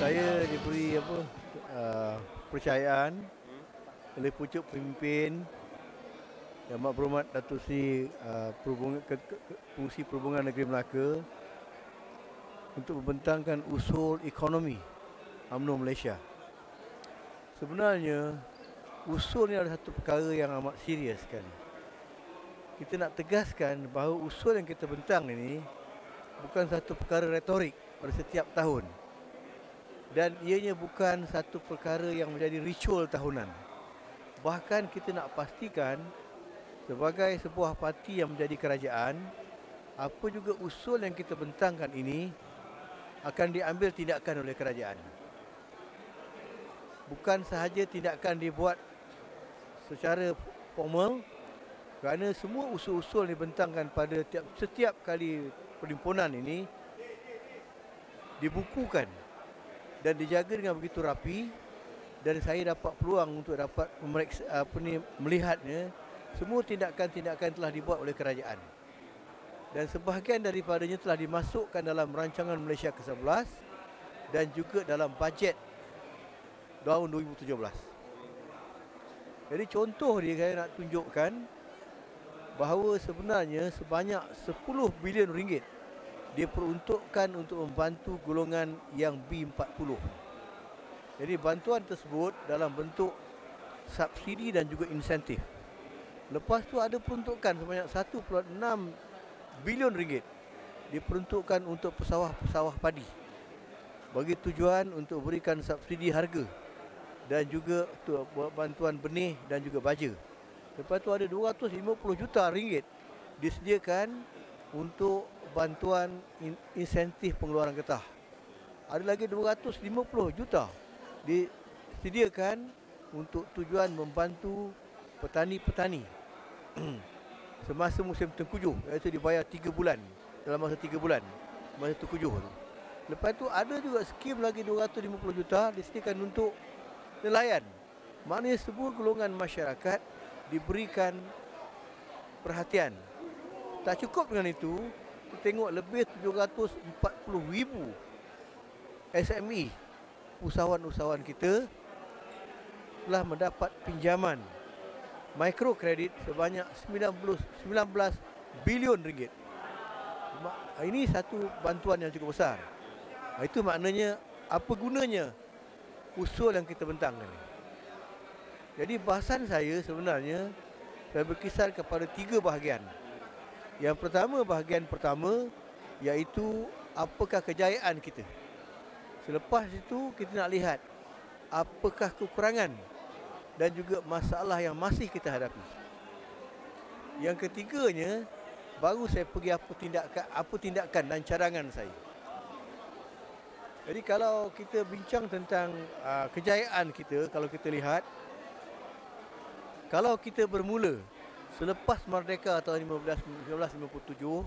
Saya diberi percayaan oleh pucuk pemimpin Yang Amat Berhormat Datuk Seri Fungsi Perhubungan Negeri Melaka untuk membentangkan usul ekonomi UMNO Malaysia. Sebenarnya usul ini adalah satu perkara yang amat serius sekali. Kita nak tegaskan bahawa usul yang kita bentang ini bukan satu perkara retorik pada setiap tahun. Dan ianya bukan satu perkara yang menjadi ritual tahunan. Bahkan kita nak pastikan sebagai sebuah parti yang menjadi kerajaan, apa juga usul yang kita bentangkan ini akan diambil tindakan oleh kerajaan. Bukan sahaja tindakan dibuat secara formal, kerana semua usul-usul yang dibentangkan pada setiap kali perhimpunan ini dibukukan dan dijaga dengan begitu rapi, dan saya dapat peluang untuk dapat melihatnya. Semua tindakan-tindakan telah dibuat oleh kerajaan dan sebahagian daripadanya telah dimasukkan dalam rancangan Malaysia ke-11 dan juga dalam bajet tahun 2017. Jadi contoh dia saya nak tunjukkan bahawa sebenarnya sebanyak 10 bilion ringgit diperuntukkan untuk membantu golongan yang B40. Jadi bantuan tersebut dalam bentuk subsidi dan juga insentif. Lepas tu ada peruntukan sebanyak 1.6 bilion ringgit diperuntukkan untuk pesawah-pesawah padi bagi tujuan untuk berikan subsidi harga dan juga bantuan benih dan juga baja. Lepas tu ada 250 juta ringgit disediakan untuk bantuan insentif pengeluaran getah. Ada lagi 250 juta disediakan untuk tujuan membantu petani-petani semasa musim tengkujuh, iaitu dibayar 3 bulan, dalam masa 3 bulan masa tengkujuh tu. Lepas tu ada juga skim lagi 250 juta disediakan untuk nelayan. Maknanya semua golongan masyarakat diberikan perhatian. Tak cukup dengan itu, kita tengok lebih 740,000 SME usahawan-usahawan kita telah mendapat pinjaman mikrokredit sebanyak 19 bilion ringgit. Ini satu bantuan yang cukup besar. Itu maknanya apa gunanya usul yang kita bentangkan ini. Jadi bahasan saya sebenarnya saya berkisar kepada 3 bahagian. Yang pertama, bahagian pertama iaitu apakah kejayaan kita. Selepas itu kita nak lihat apakah kekurangan dan juga masalah yang masih kita hadapi. Yang ketiganya, baru saya pergi apa tindakan dan cadangan saya. Jadi kalau kita bincang tentang kejayaan kita, kalau kita lihat, kalau kita bermula selepas merdeka tahun 1957,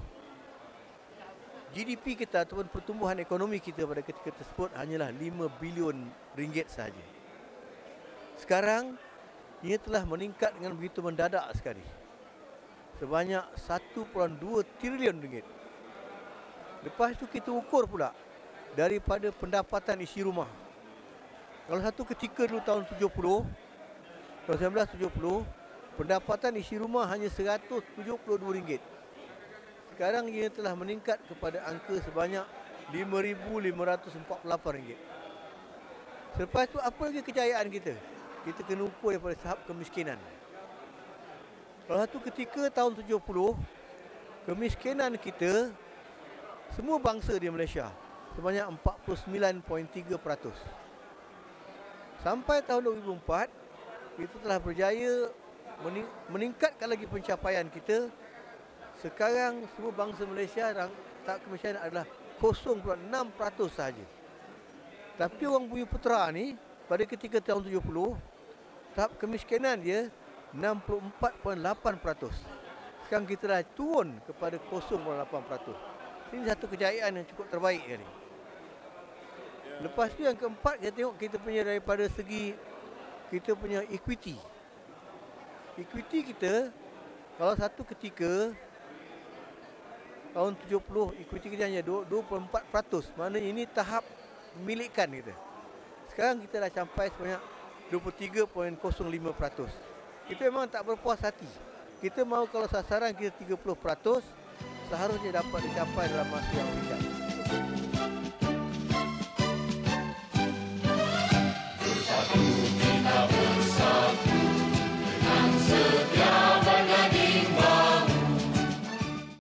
GDP kita ataupun pertumbuhan ekonomi kita pada ketika tersebut hanyalah 5 bilion ringgit sahaja. Sekarang ia telah meningkat dengan begitu mendadak sekali, sebanyak 1.2 trilion ringgit. Lepas itu kita ukur pula daripada pendapatan isi rumah. Kalau satu ketika dulu tahun 1970, pendapatan isi rumah hanya RM172. Sekarang ia telah meningkat kepada angka sebanyak RM5,548. Selepas itu apa lagi kejayaan kita? Kita kena ukur daripada tahap kemiskinan. Kalau satu ketika tahun 70, kemiskinan kita semua bangsa di Malaysia sebanyak 49.3%. Sampai tahun 2004, kita telah berjaya meningkatkan lagi pencapaian kita. Sekarang semua bangsa Malaysia tahap kemiskinan adalah 0.6% sahaja. Tapi orang Bumi Putera ni pada ketika tahun 70, tahap kemiskinan dia 64.8%. Sekarang kita dah turun kepada 0.8%. Ini satu kejayaan yang cukup terbaik kali. Lepas tu yang keempat, kita tengok kita punya daripada segi kita punya equity. Equity kita, kalau satu ketika tahun 70, equity kita hanya 24%. Maknanya ini tahap milikkan kita. Sekarang kita dah capai sebanyak 23.05%. Kita memang tak berpuas hati. Kita mahu kalau sasaran kita 30%, seharusnya dapat dicapai dalam masa yang singkat.